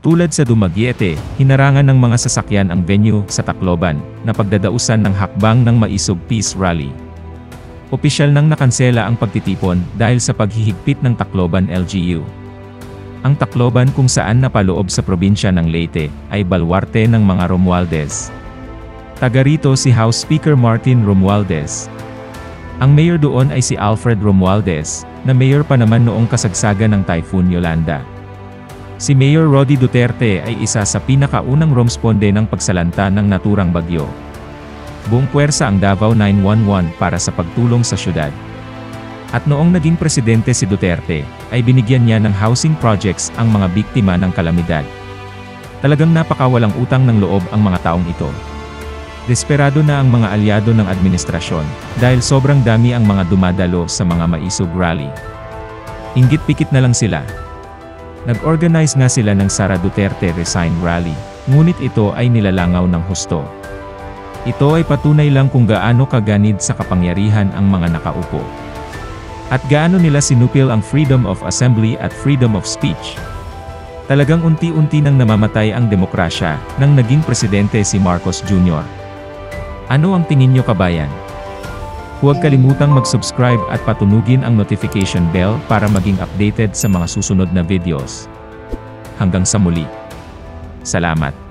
Tulad sa Dumaguete, hinarangan ng mga sasakyan ang venue sa Tacloban, na pagdadausan ng hakbang ng Maisog Peace Rally. Opisyal nang nakansela ang pagtitipon dahil sa paghihigpit ng Tacloban LGU. Ang Tacloban kung saan napaloob sa probinsya ng Leyte, ay baluarte ng mga Romualdez. Taga rito si House Speaker Martin Romualdez. Ang mayor doon ay si Alfred Romualdez, na mayor pa naman noong kasagsagan ng Typhoon Yolanda. Si Mayor Rody Duterte ay isa sa pinakaunang romsponde ng pagsalanta ng naturang bagyo. Buong puwersa ang Davao 911 para sa pagtulong sa syudad. At noong naging presidente si Duterte, ay binigyan niya ng housing projects ang mga biktima ng kalamidad. Talagang napakawalang utang ng loob ang mga taong ito. Desperado na ang mga alyado ng administrasyon, dahil sobrang dami ang mga dumadalo sa mga Maisog Rally. Inggit-pikit na lang sila. Nag-organize nga sila ng Sara Duterte Resign Rally, ngunit ito ay nilalangaw ng husto. Ito ay patunay lang kung gaano kaganid sa kapangyarihan ang mga nakaupo. At gaano nila sinupil ang freedom of assembly at freedom of speech. Talagang unti-unti nang namamatay ang demokrasya, nang naging presidente si Marcos Jr. Ano ang tingin nyo, kabayan? Huwag kalimutang mag-subscribe at patunugin ang notification bell para maging updated sa mga susunod na videos. Hanggang sa muli. Salamat.